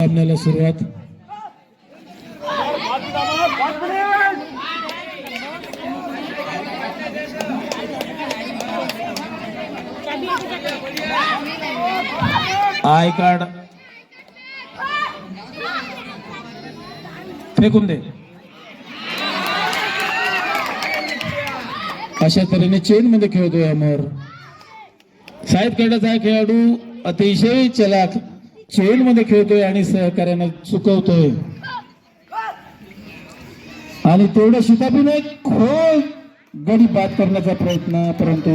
सामन्याला सुरुवात. I card फेकून दे. अशा तऱ्हेने चेन मध्ये खेळतोय अमर. साहेब खेळाचा हा खेळाडू अतिशय चलाख चेन मध्ये खेळतोय आणि सहकार्यानं चुकवतोय आणि तेवढ्या शिताबीने खोल गडी बाद करण्याचा प्रयत्न, परंतु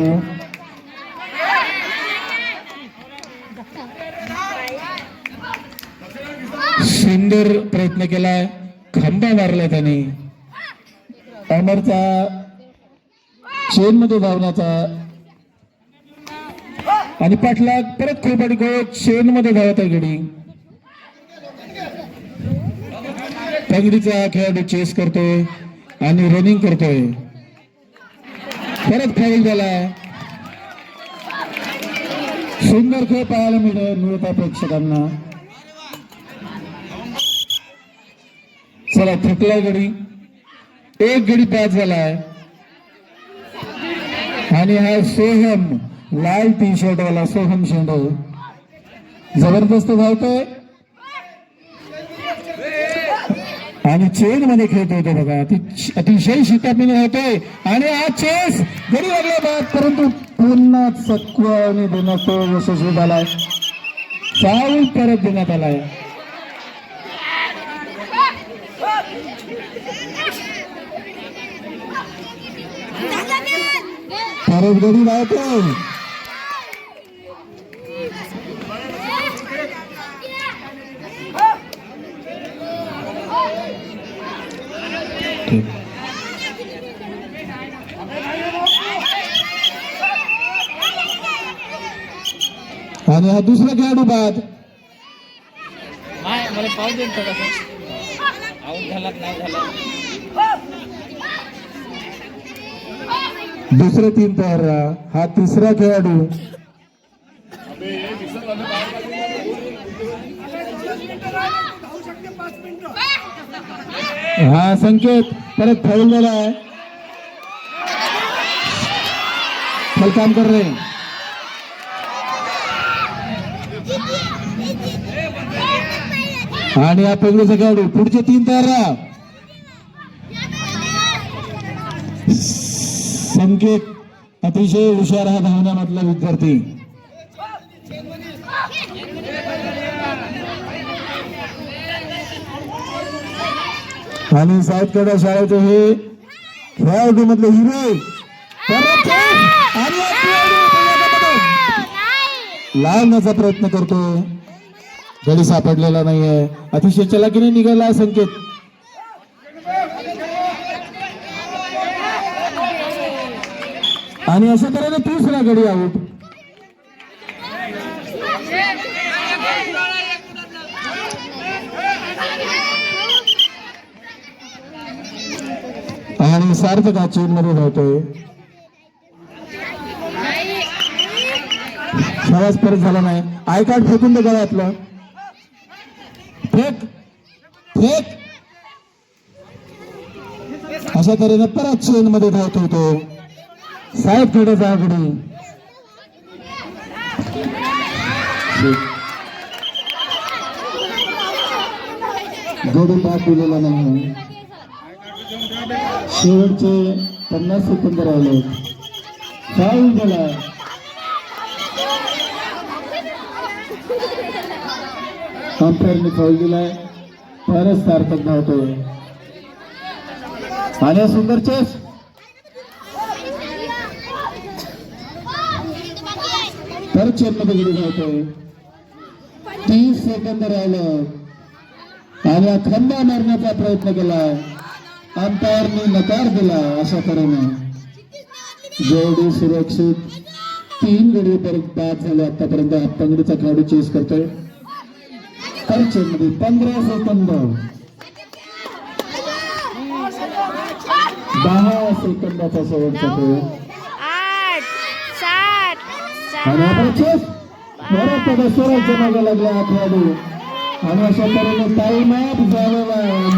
सुंदर प्रयत्न केलाय. खंबा मारलाय त्याने. अमरचा चेन मध्ये धावण्याचा आणि पाठलाग परत खोपाडी खेळत चेन मध्ये धावत आहे गडी. पंगडीचा खेळाडू चेस करतोय आणि रनिंग करतोय. परत फाऊल झालाय. सुंदर खेळ पाहायला मिळत आहे प्रेक्षकांना. चला थकलाय गडी. एक गडी बाद झालाय आणि हा सोहम लाल टी शर्ट वाला सोहम शेंडे जबरदस्त धावतोय आणि चेन मध्ये खेळत होतो बघा. अतिशय शितापीने होतोय आणि हा चेस गडी लागला बाद, परंतु पुन्हा चकवाने देण्यात तो यशस्वी झालाय. फाऊल परत देण्यात आलाय. परत गडी धावतोय. आणि हा दुसरा खेळाडू बाद. मला पाऊस देत आऊट झाला नाही झाला. दुसरे 3 तयार. हा तिसरा खेळाडू. हा संकेत परत फाऊल झाला आहे. चल काम कर रहे. आणि हा पहिलेचा खेळाडू. पुढचे 3 तयार राहा. संकेत अतिशय हुशार हा धावण्यामधला विद्यार्थी. आणि साहेबकडे शाळेचे हे खेळाडू मधले हिरो लावण्याचा प्रयत्न करतोय. गडी सापडलेला नाहीये. अतिशय चलाकीने निघाला संकेत. आणि अशा तऱ्हेने तिसरा गडी आऊट. आणि सार्थक हा चेन मध्ये धावतोय. प्रवास परत झाला नाही. आय कार्ड फेकून दे गळ्यातलं. Fake fake. अशा तऱ्हेने परत चेन मध्ये धावतोय तो. साहेब खेळाचा गडी. गडी बाद दिलेला नाही. शेवटचे 50 सेकंद राहिले. फाऊल झाला. अंपायरने फाऊल दिलाय. परत सार्थक धावतोय आणि सुंदर चेस. परत चेन मध्ये गडी धावतोय. 30 सेकंद राहिलं आणि खंबा मारण्याचा प्रयत्न केलाय. अंपायरने नकार दिला. अशा तऱ्हेने जेवढी सुरक्षित 3 गडी परत बाद झाले आतापर्यंत. पंगडीचा खेळाडू चेस करतोय. परत चेन मध्ये 15 सेकंद. 10 सेकंदाचा शेवटचा खेळ. 8 7 आणि आपण चेस परत स्वराज्य मागे लागला हा खेळाडू. आणि अशा तऱ्हेने टाइम अप झालेला आहे